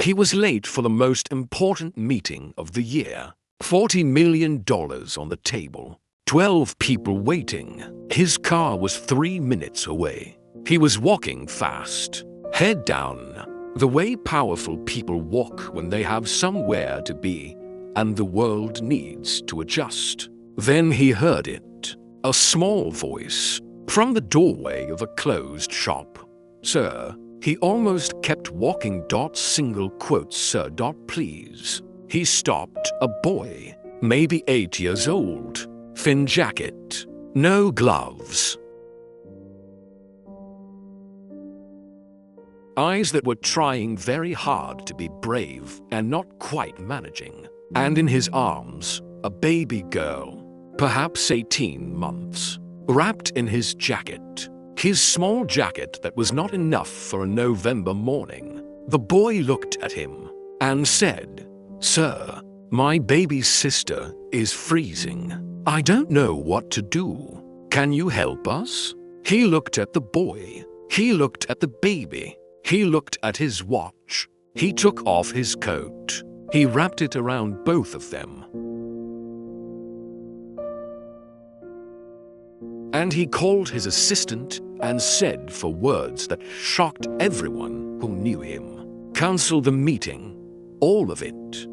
He was late for the most important meeting of the year. $40 million on the table. 12 people waiting. His car was 3 minutes away. He was walking fast, head down, the way powerful people walk when they have somewhere to be and the world needs to adjust. Then he heard it, a small voice, from the doorway of a closed shop. "Sir," he almost kept walking. Single quotes, "Sir, please." He stopped, a boy, maybe 8 years old, thin jacket, no gloves. Eyes that were trying very hard to be brave and not quite managing. And in his arms, a baby girl, perhaps 18 months, wrapped in his jacket. His small jacket that was not enough for a November morning. The boy looked at him and said, "Sir, my baby sister is freezing. I don't know what to do. Can you help us?" He looked at the boy. He looked at the baby. He looked at his watch. He took off his coat. He wrapped it around both of them. And he called his assistant and said for words that shocked everyone who knew him, "Cancel the meeting, all of it."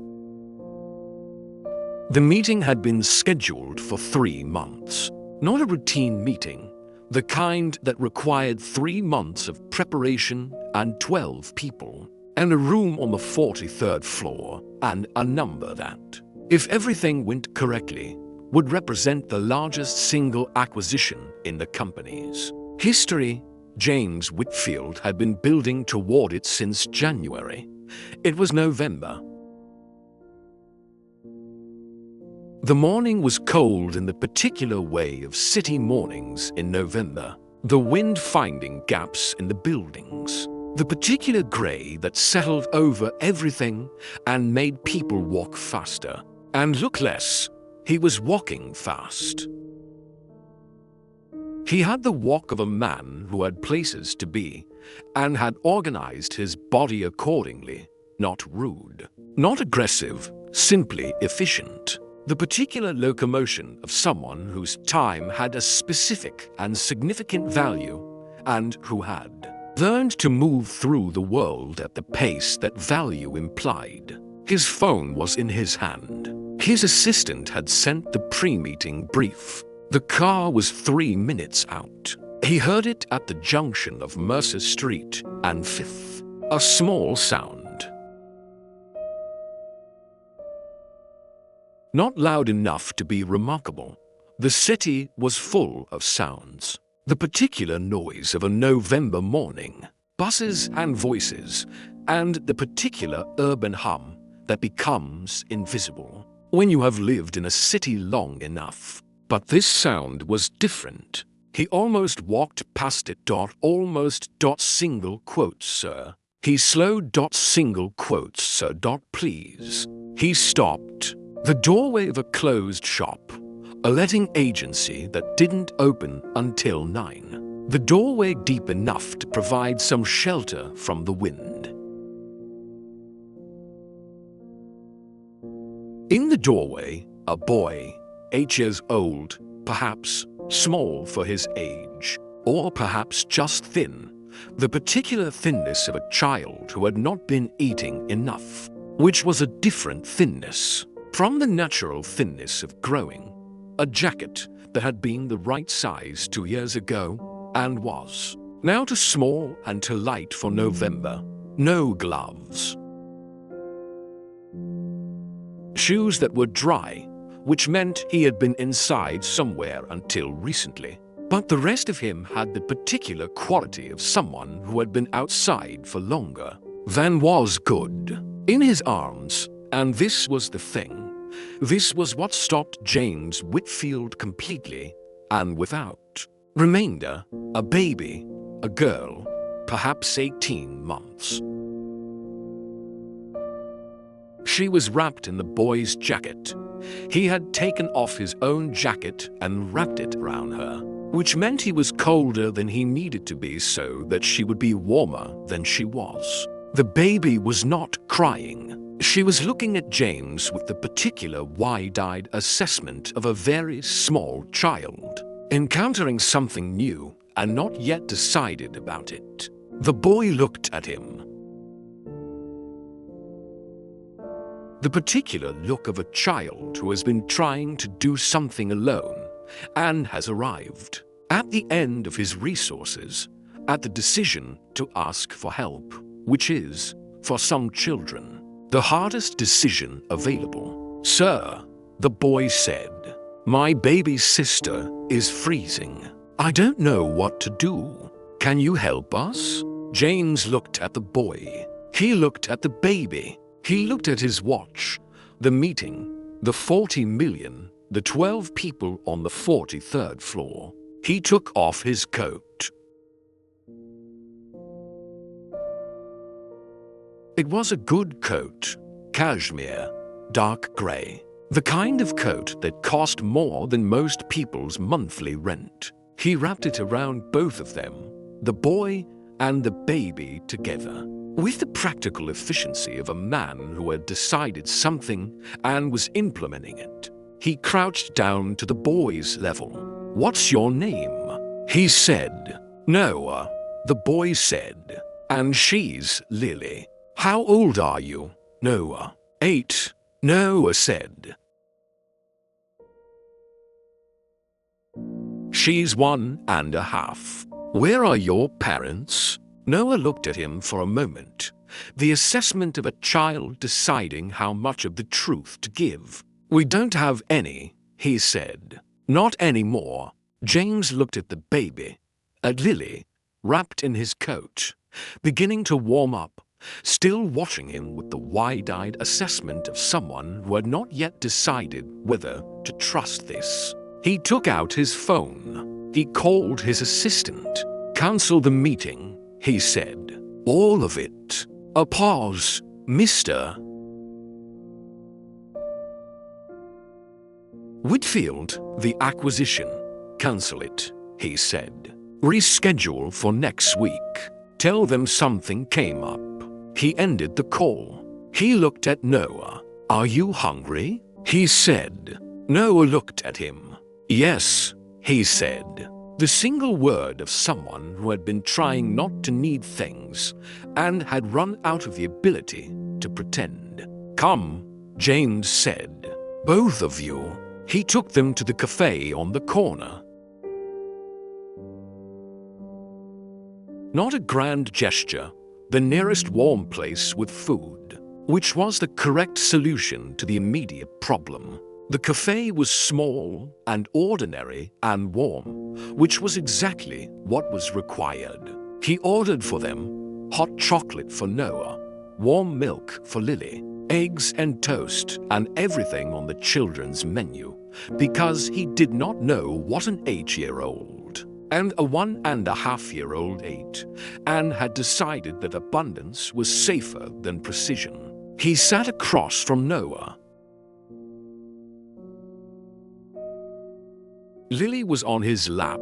The meeting had been scheduled for 3 months, not a routine meeting, the kind that required 3 months of preparation and 12 people, and a room on the 43rd floor, and a number that, if everything went correctly, would represent the largest single acquisition in the company's history. James Whitfield had been building toward it since January. It was November. The morning was cold in the particular way of city mornings in November, the wind finding gaps in the buildings, the particular gray that settled over everything and made people walk faster and look less. He was walking fast. He had the walk of a man who had places to be and had organized his body accordingly, not rude, not aggressive, simply efficient. The particular locomotion of someone whose time had a specific and significant value and who had learned to move through the world at the pace that value implied. His phone was in his hand. His assistant had sent the pre-meeting brief. The car was 3 minutes out. He heard it at the junction of Mercer Street and 5th. A small sound. Not loud enough to be remarkable. The city was full of sounds. The particular noise of a November morning. Buses and voices, and the particular urban hum that becomes invisible when you have lived in a city long enough. But this sound was different. He almost walked past it. Almost. Single quotes, "Sir." He slowed. Single quotes, "Sir, please." He stopped. The doorway of a closed shop, a letting agency that didn't open until 9. The doorway deep enough to provide some shelter from the wind. In the doorway, a boy, 8 years old, perhaps small for his age, or perhaps just thin, the particular thinness of a child who had not been eating enough, which was a different thinness from the natural thinness of growing. A jacket that had been the right size 2 years ago and was now too small and too light for November. No gloves. Shoes that were dry, which meant he had been inside somewhere until recently. But the rest of him had the particular quality of someone who had been outside for longer than was good. In his arms, and this was the thing. This was what stopped James Whitfield completely and without remainder. A baby, a girl, perhaps 18 months. She was wrapped in the boy's jacket. He had taken off his own jacket and wrapped it around her, which meant he was colder than he needed to be so that she would be warmer than she was. The baby was not crying. She was looking at James with the particular wide-eyed assessment of a very small child, encountering something new and not yet decided about it. The boy looked at him. The particular look of a child who has been trying to do something alone and has arrived at the end of his resources, at the decision to ask for help, which is, for some children, the hardest decision available. "Sir," the boy said, "my baby sister is freezing. I don't know what to do. Can you help us?" James looked at the boy. He looked at the baby. He looked at his watch, the meeting, the 40 million, the 12 people on the 43rd floor. He took off his coat. It was a good coat, cashmere, dark grey, the kind of coat that cost more than most people's monthly rent. He wrapped it around both of them, the boy and the baby together, with the practical efficiency of a man who had decided something and was implementing it. He crouched down to the boy's level. "What's your name?" he said. "Noah," the boy said. "And she's Lily. How old are you?" "Noah." "8," Noah said. "She's 1.5. Where are your parents?" Noah looked at him for a moment, the assessment of a child deciding how much of the truth to give. "We don't have any," he said. "Not anymore." James looked at the baby, at Lily, wrapped in his coat, beginning to warm up, still watching him with the wide-eyed assessment of someone who had not yet decided whether to trust this. He took out his phone. He called his assistant. "Cancel the meeting," he said. "All of it." A pause. "Mr. Whitfield, the acquisition. Cancel it," he said. "Reschedule for next week. Tell them something came up." He ended the call. He looked at Noah. "Are you hungry?" he said. Noah looked at him. "Yes," he said. The single word of someone who had been trying not to need things and had run out of the ability to pretend. "Come," James said. "Both of you." He took them to the cafe on the corner. Not a grand gesture, the nearest warm place with food, which was the correct solution to the immediate problem. The cafe was small and ordinary and warm, which was exactly what was required. He ordered for them hot chocolate for Noah, warm milk for Lily, eggs and toast and everything on the children's menu, because he did not know what an 8-year-old and a 1.5-year-old ate, and had decided that abundance was safer than precision. He sat across from Noah. Lily was on his lap.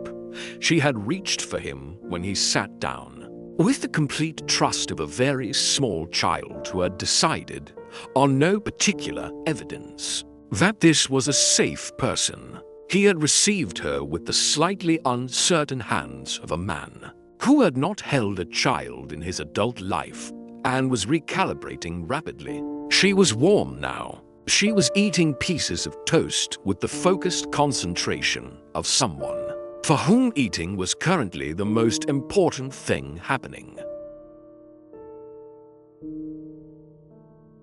She had reached for him when he sat down, with the complete trust of a very small child who had decided, on no particular evidence, that this was a safe person. He had received her with the slightly uncertain hands of a man who had not held a child in his adult life and was recalibrating rapidly. She was warm now. She was eating pieces of toast with the focused concentration of someone for whom eating was currently the most important thing happening.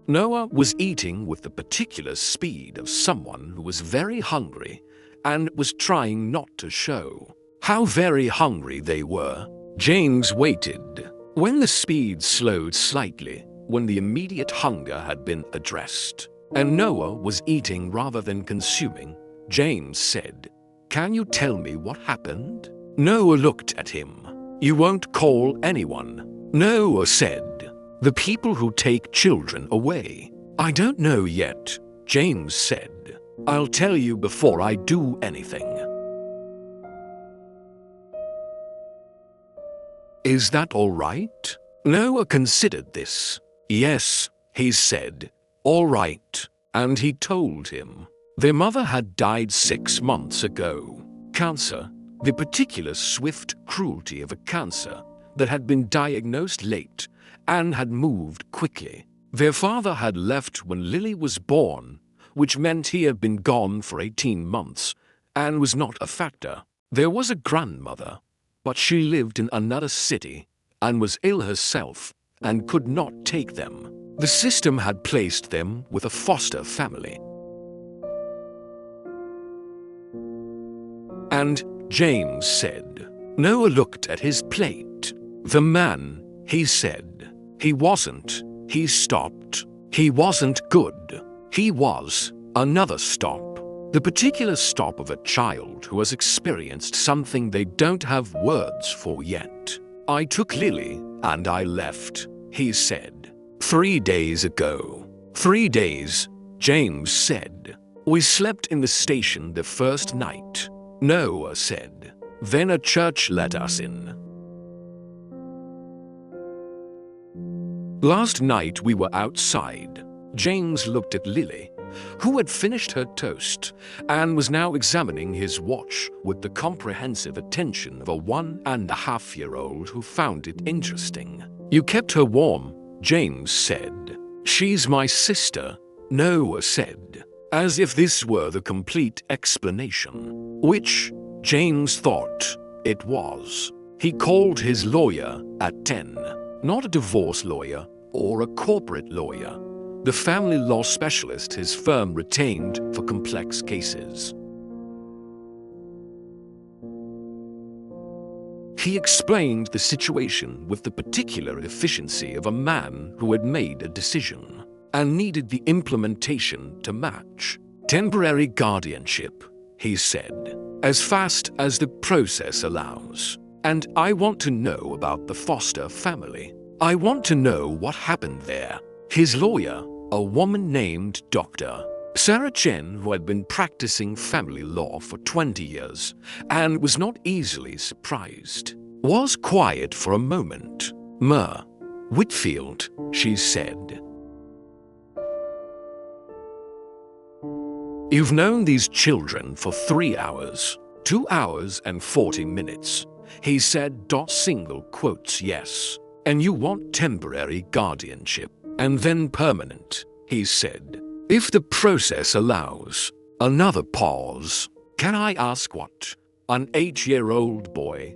Noah was eating with the particular speed of someone who was very hungry and was trying not to show how very hungry they were. James waited. When the speed slowed slightly, when the immediate hunger had been addressed, and Noah was eating rather than consuming, James said, "Can you tell me what happened?" Noah looked at him. "You won't call anyone," Noah said. "The people who take children away." "I don't know yet," James said. "I'll tell you before I do anything." "Is that all right?" Noah considered this. Yes, he said. All right. And he told him. Their mother had died 6 months ago. Cancer, the particular swift cruelty of a cancer that had been diagnosed late and had moved quickly. Their father had left when Lily was born, which meant he had been gone for 18 months and was not a factor. There was a grandmother, but she lived in another city and was ill herself and could not take them. The system had placed them with a foster family. And James said, Noah looked at his plate. The man, he said, he wasn't. He stopped. He wasn't good. He was another stop. The particular stop of a child who has experienced something they don't have words for yet. I took Lily and I left, he said. 3 days ago. 3 days, James said. We slept in the station the first night, Noah said. Then a church let us in. Last night we were outside. James looked at Lily, who had finished her toast and was now examining his watch with the comprehensive attention of a 1.5-year-old who found it interesting. You kept her warm, James said. She's my sister, Noah said, as if this were the complete explanation, which James thought it was. He called his lawyer at 10. Not a divorce lawyer or a corporate lawyer, the family law specialist his firm retained for complex cases. He explained the situation with the particular efficiency of a man who had made a decision and needed the implementation to match. Temporary guardianship, he said, as fast as the process allows. And I want to know about the foster family. I want to know what happened there. His lawyer, a woman named Dr. Sarah Chen, who had been practicing family law for 20 years and was not easily surprised, was quiet for a moment. Whitfield, she said. You've known these children for 3 hours, 2 hours and 40 minutes. He said, single quotes, yes. And you want temporary guardianship, and then permanent, he said. If the process allows. Another pause. Can I ask what? An 8-year-old boy,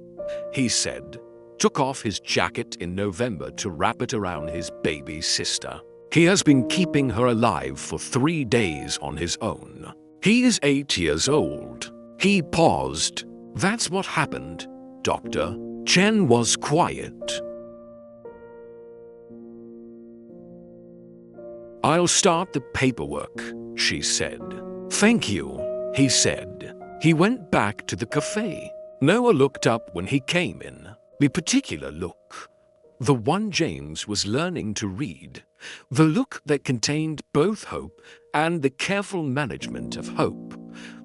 he said, took off his jacket in November to wrap it around his baby sister. He has been keeping her alive for 3 days on his own. He is 8 years old. He paused. That's what happened, Doctor. Chen was quiet. I'll start the paperwork, she said. Thank you, he said. He went back to the cafe. Noah looked up when he came in. The particular look. The one James was learning to read. The look that contained both hope and the careful management of hope.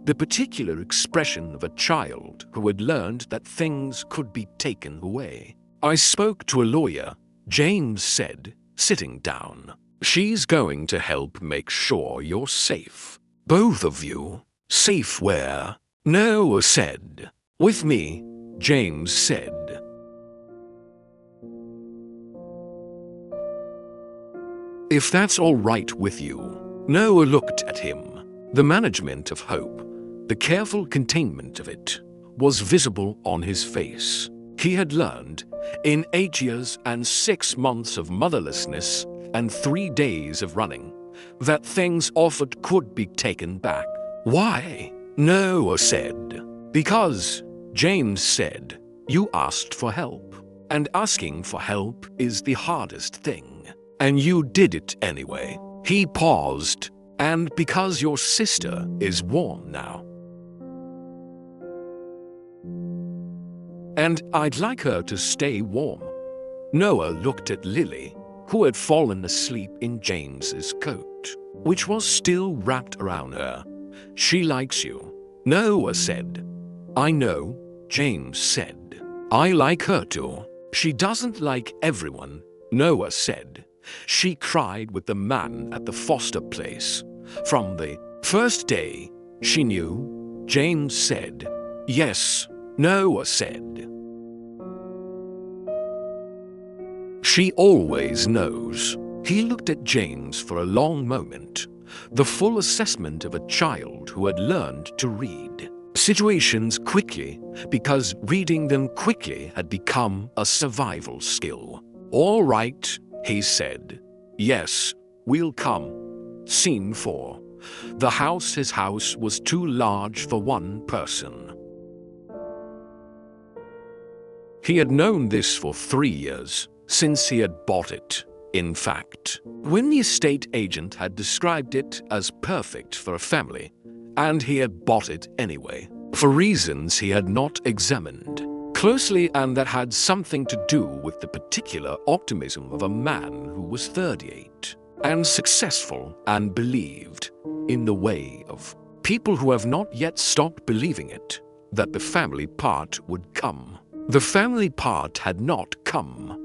The particular expression of a child who had learned that things could be taken away. I spoke to a lawyer, James said, sitting down. She's going to help make sure you're safe. Both of you. Safe where? Noah said. With me, James said. If that's all right with you. Noah looked at him. The management of hope, the careful containment of it, was visible on his face. He had learned, in 8 years and 6 months of motherlessness and 3 days of running, that things offered could be taken back. Why? Noah said. Because, James said, you asked for help. And asking for help is the hardest thing. And you did it anyway. He paused. And because your sister is warm now. And I'd like her to stay warm. Noah looked at Lily, who had fallen asleep in James's coat, which was still wrapped around her. She likes you, Noah said. I know, James said. I like her too. She doesn't like everyone, Noah said. She cried with the man at the foster place. From the first day, she knew. James said. Yes, Noah said. She always knows. He looked at James for a long moment, the full assessment of a child who had learned to read situations quickly because reading them quickly had become a survival skill. All right, he said. Yes, we'll come. Scene 4. His house was too large for one person. He had known this for 3 years, since he had bought it. In fact, when the estate agent had described it as perfect for a family, and he had bought it anyway, for reasons he had not examined closely, and that had something to do with the particular optimism of a man who was 38 and successful and believed, in the way of people who have not yet stopped believing it, that the family part would come. The family part had not come.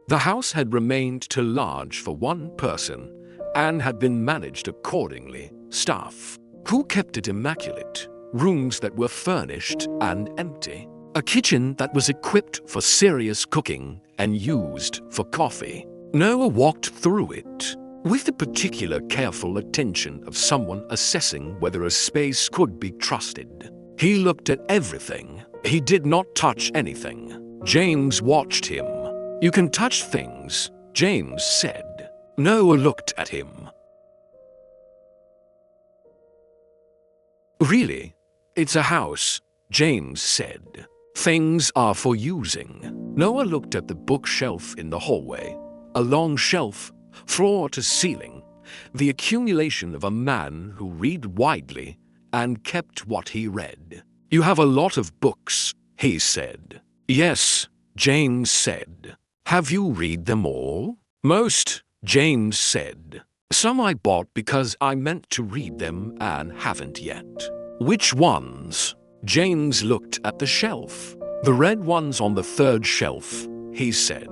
The house had remained too large for one person and had been managed accordingly. Staff who kept it immaculate, rooms that were furnished and empty, a kitchen that was equipped for serious cooking and used for coffee. Noah walked through it with the particular careful attention of someone assessing whether a space could be trusted. He looked at everything. He did not touch anything. James watched him. You can touch things, James said. Noah looked at him. Really? It's a house, James said. Things are for using. Noah looked at the bookshelf in the hallway. A long shelf, floor to ceiling. The accumulation of a man who read widely and kept what he read. You have a lot of books, he said. Yes, James said. Have you read them all? Most, James said. Some I bought because I meant to read them and haven't yet. Which ones? James looked at the shelf. The red ones on the third shelf, he said.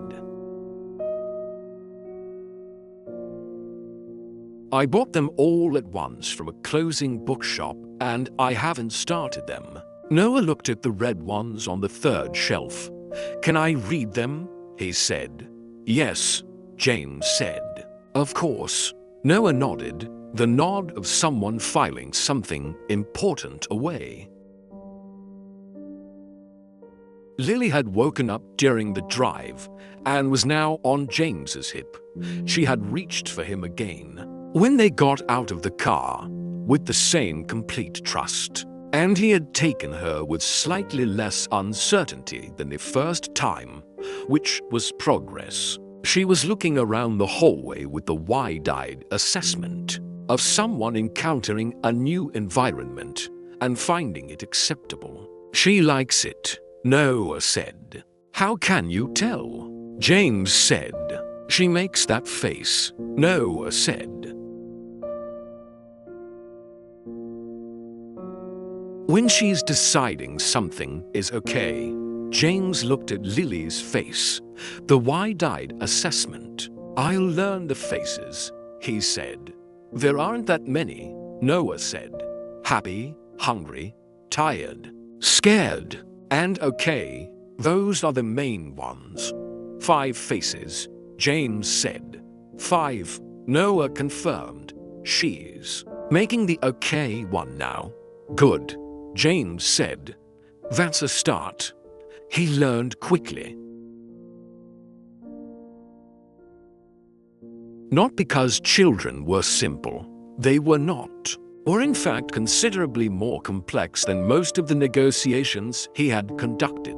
I bought them all at once from a closing bookshop and I haven't started them. Noah looked at the red ones on the third shelf. Can I read them? He said. Yes, James said. Of course. Noah nodded, the nod of someone filing something important away. Lily had woken up during the drive and was now on James's hip. She had reached for him again when they got out of the car with the same complete trust. And he had taken her with slightly less uncertainty than the first time, which was progress. She was looking around the hallway with the wide-eyed assessment of someone encountering a new environment and finding it acceptable. She likes it, Noah said. How can you tell? James said. She makes that face, Noah said. When she's deciding something is okay. James looked at Lily's face, the wide-eyed assessment. I'll learn the faces, he said. There aren't that many, Noah said. Happy, hungry, tired, scared, and okay. Those are the main ones. 5 faces, James said. 5, Noah confirmed. She's making the okay one now. Good, James said. That's a start. He learned quickly. Not because children were simple. They were not. Or in fact considerably more complex than most of the negotiations he had conducted,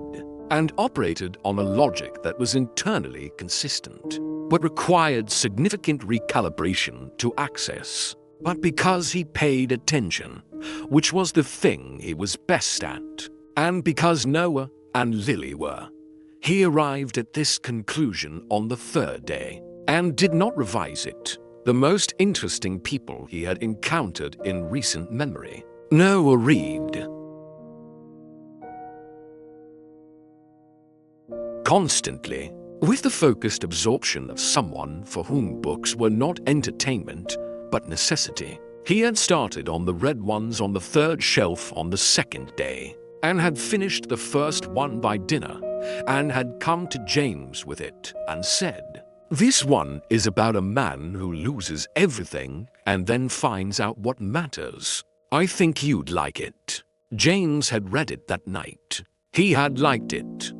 and operated on a logic that was internally consistent, but required significant recalibration to access. But because he paid attention, which was the thing he was best at, and because Noah and Lily were, he arrived at this conclusion on the 3rd day, and did not revise it. The most interesting people he had encountered in recent memory. Noah read. constantly, with the focused absorption of someone for whom books were not entertainment, but necessity. He had started on the red ones on the third shelf on the second day, and had finished the first one by dinner, and had come to James with it and said, "This one is about a man who loses everything and then finds out what matters. I think you'd like it." James had read it that night. He had liked it.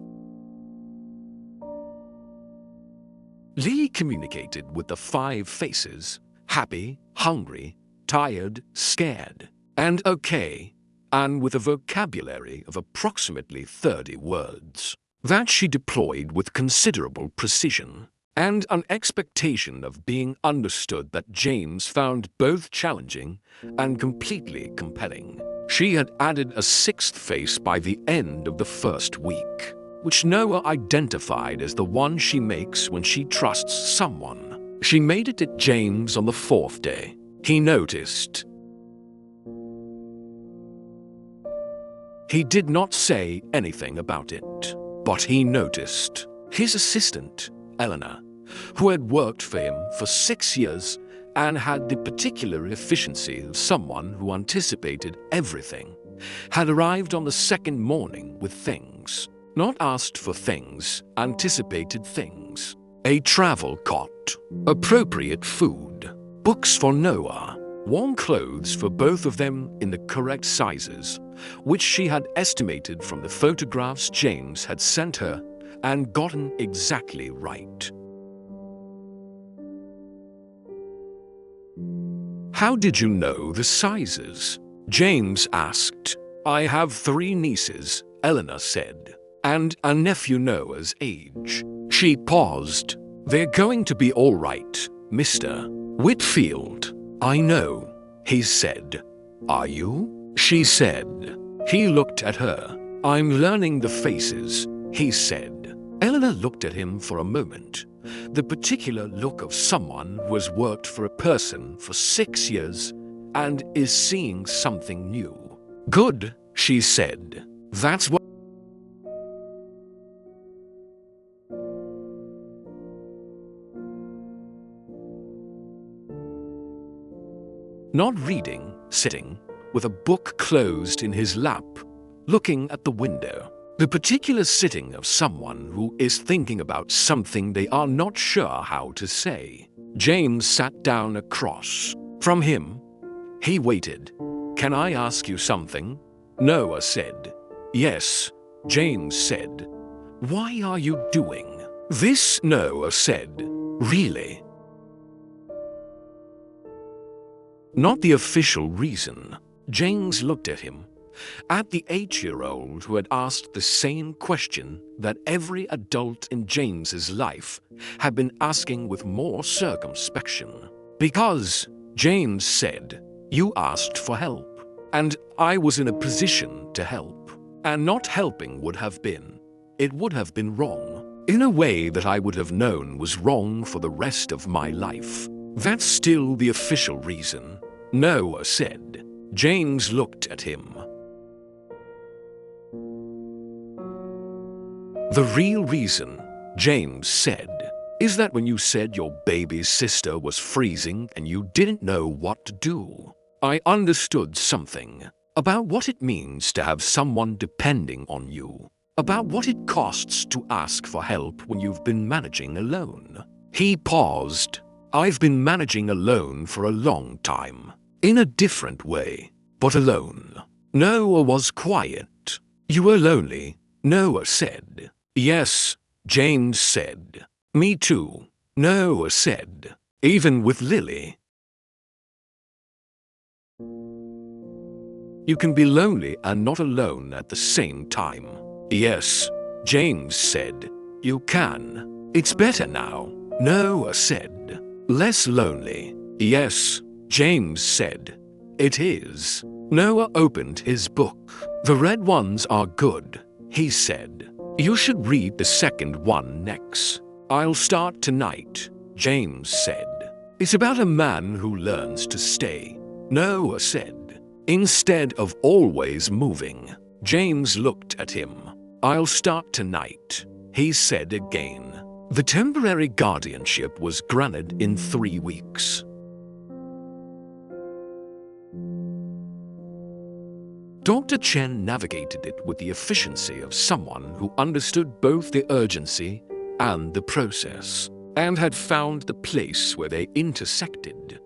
Lee communicated with the 5 faces: happy, hungry, tired, scared, and okay, and with a vocabulary of approximately 30 words that she deployed with considerable precision, and an expectation of being understood that James found both challenging and completely compelling. She had added a 6th face by the end of the first week, which Noah identified as the one she makes when she trusts someone. She made it at James on the 4th day. He noticed. He did not say anything about it, but he noticed. His assistant, Eleanor, who had worked for him for 6 years and had the particular efficiency of someone who anticipated everything, had arrived on the second morning with things. Not asked for things, anticipated things. A travel cot, appropriate food, books for Noah, warm clothes for both of them in the correct sizes, which she had estimated from the photographs James had sent her and gotten exactly right. "How did you know the sizes?" James asked. "I have 3 nieces," Eleanor said, "and a nephew Noah's age." She paused. "They're going to be all right, Mr. Whitfield." "I know," he said. "Are you?" she said. He looked at her. "I'm learning the faces," he said. Eleanor looked at him for a moment, the particular look of someone who has worked for a person for 6 years and is seeing something new. "Good," she said. "That's what..." Not reading, sitting, with a book closed in his lap, looking at the window. The particular sitting of someone who is thinking about something they are not sure how to say. James sat down across from him. He waited. "Can I ask you something?" Noah said. "Yes," James said. "Why are you doing this?" Noah said. "Really?" Not the official reason. James looked at him. At the 8-year-old who had asked the same question that every adult in James's life had been asking with more circumspection. "Because," James said, "you asked for help, and I was in a position to help. And not helping would have been wrong, in a way that I would have known was wrong for the rest of my life." "That's still the official reason," Noah said. James looked at him. "The real reason," James said, "is that when you said your baby's sister was freezing and you didn't know what to do, I understood something about what it means to have someone depending on you, about what it costs to ask for help when you've been managing alone." He paused. "I've been managing alone for a long time, in a different way, but alone." Noah was quiet. "You were lonely," Noah said. "Yes," James said. "Me too," Noah said. "Even with Lily." "You can be lonely and not alone at the same time." "Yes," James said. "You can. It's better now," Noah said. "Less lonely." "Yes," James said. "It is." Noah opened his book. "The red ones are good," he said. "You should read the second one next." "I'll start tonight," James said. "It's about a man who learns to stay," Noah said, "instead of always moving." James looked at him. "I'll start tonight," he said again. The temporary guardianship was granted in 3 weeks. Dr. Chen navigated it with the efficiency of someone who understood both the urgency and the process, and had found the place where they intersected.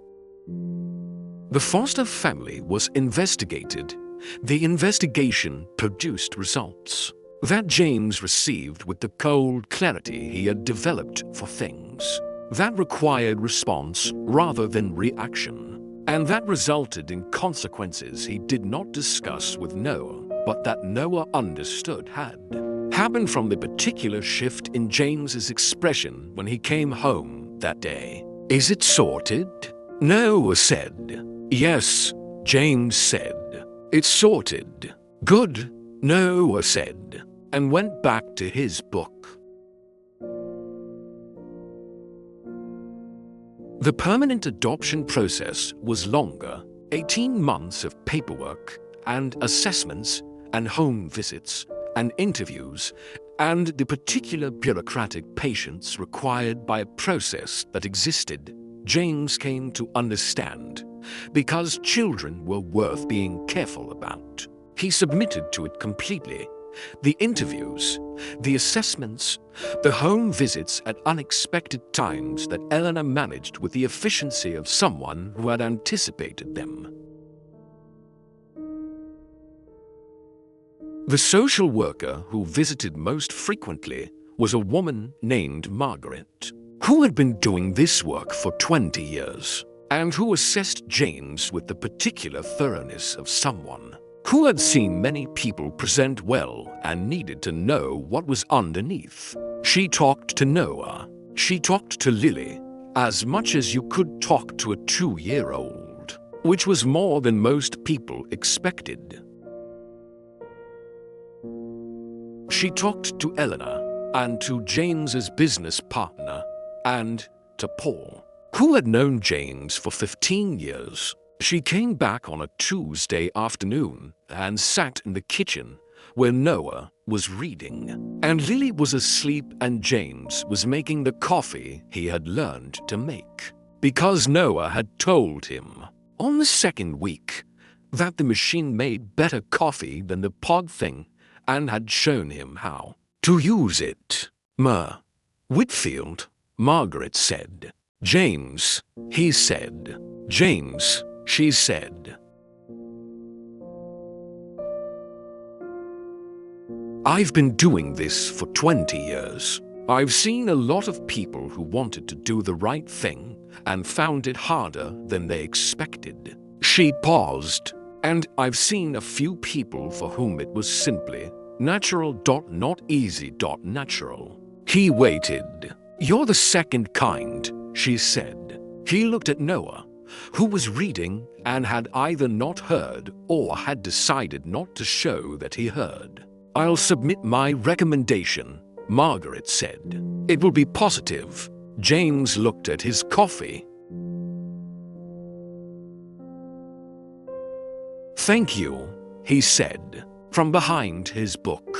The Foster family was investigated. The investigation produced results that James received with the cold clarity he had developed for things that required response rather than reaction, and that resulted in consequences he did not discuss with Noah, but that Noah understood had happened from the particular shift in James's expression when he came home that day. Is it sorted? Noah said. Yes, James said. It's sorted. Good, Noah said, and went back to his book. The permanent adoption process was longer, 18 months of paperwork and assessments and home visits and interviews and the particular bureaucratic patience required by a process that existed, James came to understand, because children were worth being careful about. He submitted to it completely. The interviews, the assessments, the home visits at unexpected times that Eleanor managed with the efficiency of someone who had anticipated them. The social worker who visited most frequently was a woman named Margaret, who had been doing this work for 20 years, and who assessed James with the particular thoroughness of someone who had seen many people present well and needed to know what was underneath. She talked to Noah. She talked to Lily as much as you could talk to a 2-year-old, which was more than most people expected. She talked to Eleanor and to James's business partner and to Paul, who had known James for 15 years. She came back on a Tuesday afternoon and sat in the kitchen where Noah was reading, and Lily was asleep and James was making the coffee he had learned to make, because Noah had told him on the 2nd week that the machine made better coffee than the pod thing and had shown him how to use it. Whitfield, Margaret said. James, he said. James, she said. I've been doing this for 20 years. I've seen a lot of people who wanted to do the right thing and found it harder than they expected. She paused, and I've seen a few people for whom it was simply natural, not easy, natural. He waited. You're the second kind, she said. He looked at Noah, who was reading and had either not heard or had decided not to show that he heard. I'll submit my recommendation, Margaret said. It will be positive. James looked at his coffee. Thank you, he said, from behind his book.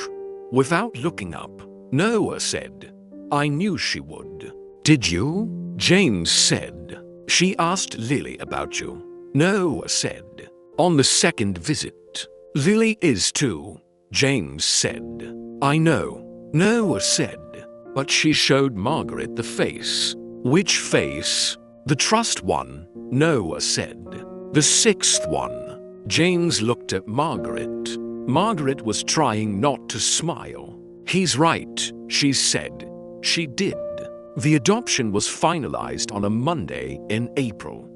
Without looking up, Noah said, I knew she would. Did you? James said. She asked Lily about you. Noah said. On the 2nd visit. Lily is too, James said. I know, Noah said. But she showed Margaret the face. Which face? The trust one, Noah said. The 6th one. James looked at Margaret. Margaret was trying not to smile. He's right, she said. She did. The adoption was finalized on a Monday in April.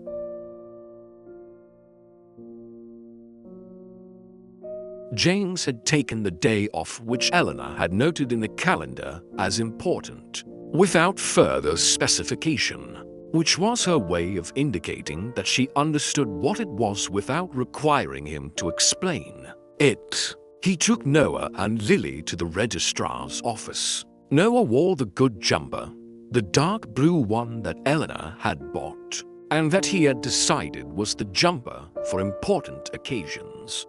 James had taken the day off which Eleanor had noted in the calendar as important, without further specification, which was her way of indicating that she understood what it was without requiring him to explain it. He took Noah and Lily to the registrar's office. Noah wore the good jumper, the dark blue one that Eleanor had bought, and that he had decided was the jumper for important occasions.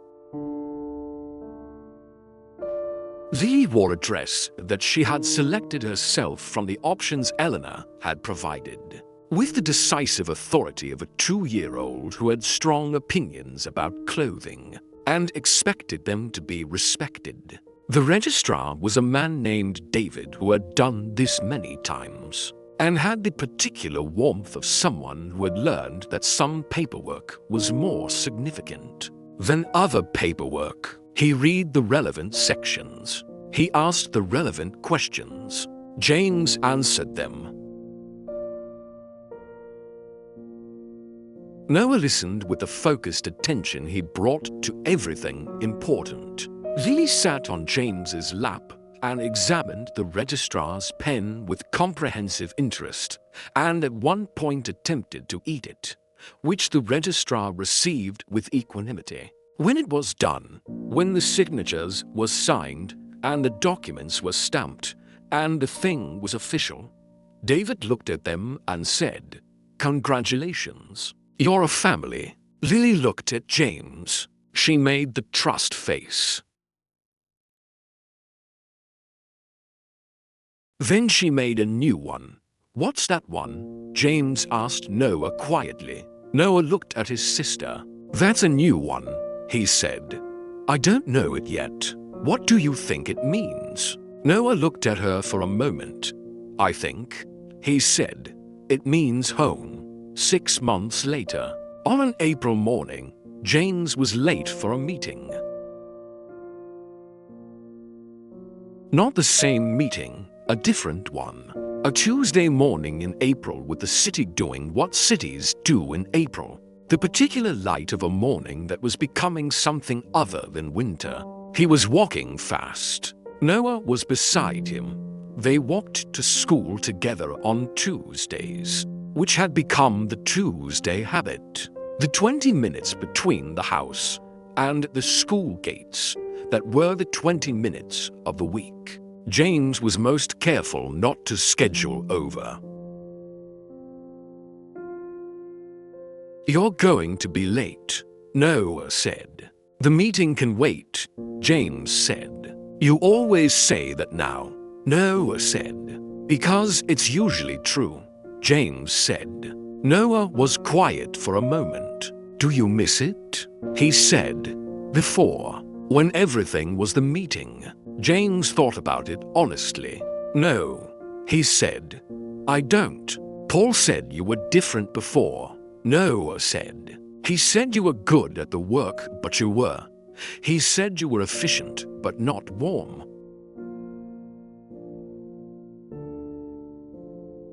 Lily wore a dress that she had selected herself from the options Eleanor had provided, with the decisive authority of a 2-year-old who had strong opinions about clothing and expected them to be respected. The registrar was a man named David who had done this many times and had the particular warmth of someone who had learned that some paperwork was more significant than other paperwork. He read the relevant sections. He asked the relevant questions. James answered them. Noah listened with the focused attention he brought to everything important. Lily sat on James's lap and examined the registrar's pen with comprehensive interest, and at one point attempted to eat it, which the registrar received with equanimity. When it was done, when the signatures were signed and the documents were stamped and the thing was official, David looked at them and said, "Congratulations. You're a family." Lily looked at James. She made the trust face. Then she made a new one. "What's that one?" James asked Noah quietly. Noah looked at his sister. "That's a new one," he said. "I don't know it yet. What do you think it means?" Noah looked at her for a moment. "I think," he said, "it means home." 6 months later, on an April morning, James was late for a meeting. Not the same meeting, a different one. A Tuesday morning in April, with the city doing what cities do in April. The particular light of a morning that was becoming something other than winter. He was walking fast. Noah was beside him. They walked to school together on Tuesdays, which had become the Tuesday habit. The 20 minutes between the house and the school gates that were the 20 minutes of the week. James was most careful not to schedule over. "You're going to be late," Noah said. "The meeting can wait," James said. "You always say that now," Noah said. "Because it's usually true," James said. Noah was quiet for a moment. "Do you miss it?" he said. "Before, when everything was the meeting." James thought about it honestly. "No," he said. "I don't." "Paul said you were different before," Noah said. "He said you were good at the work, but you were. He said you were efficient, but not warm.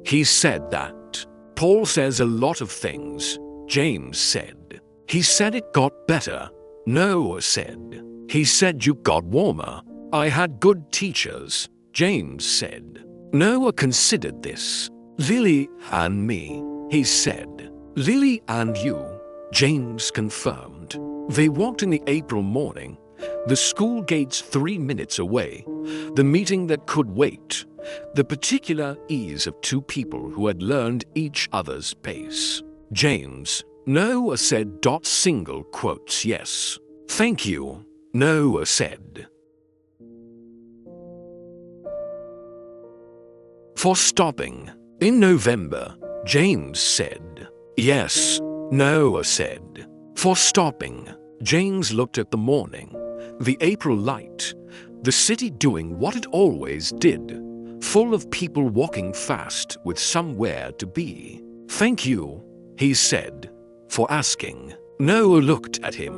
He said that." "Paul says a lot of things," James said. "He said it got better," Noah said. "He said you got warmer." "I had good teachers," James said. Noah considered this. "Lily and me," he said. "Lily and you," James confirmed. They walked in the April morning, the school gates 3 minutes away, the meeting that could wait, the particular ease of two people who had learned each other's pace. "James," Noah said. Single quotes, "Yes. Thank you," Noah said. "For stopping." In November, James said. "Yes," Noah said. "For stopping." James looked at the morning, the April light, the city doing what it always did, full of people walking fast with somewhere to be. "Thank you," he said, "for asking." Noah looked at him.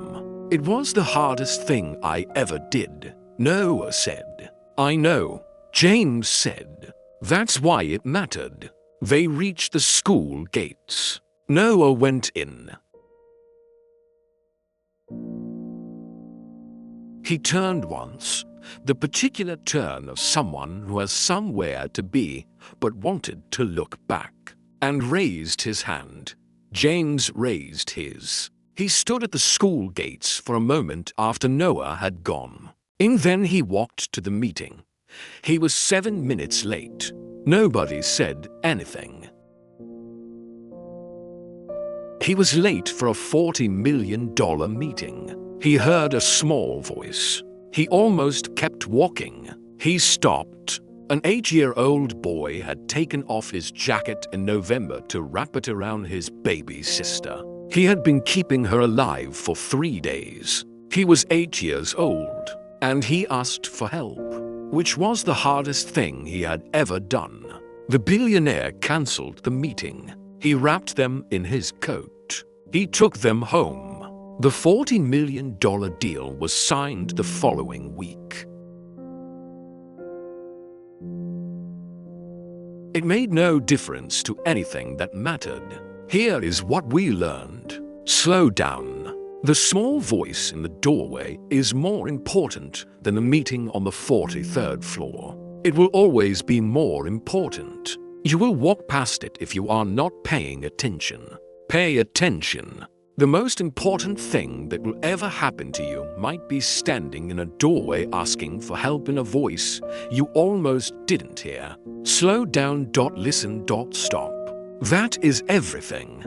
"It was the hardest thing I ever did," Noah said. "I know," James said. "That's why it mattered." They reached the school gates. Noah went in. He turned once, the particular turn of someone who has somewhere to be but wanted to look back, and raised his hand. James raised his. He stood at the school gates for a moment after Noah had gone. And then he walked to the meeting. He was 7 minutes late. Nobody said anything. He was late for a $40 million meeting. He heard a small voice. He almost kept walking. He stopped. An 8-year-old boy had taken off his jacket in November to wrap it around his baby sister. He had been keeping her alive for 3 days. He was 8 years old, and he asked for help, which was the hardest thing he had ever done. The billionaire cancelled the meeting. He wrapped them in his coat. He took them home. The $40 million deal was signed the following week. It made no difference to anything that mattered. Here is what we learned. Slow down. The small voice in the doorway is more important than the meeting on the 43rd floor. It will always be more important. You will walk past it if you are not paying attention. Pay attention. The most important thing that will ever happen to you might be standing in a doorway asking for help in a voice you almost didn't hear. Slow down. Listen. Stop. That is everything.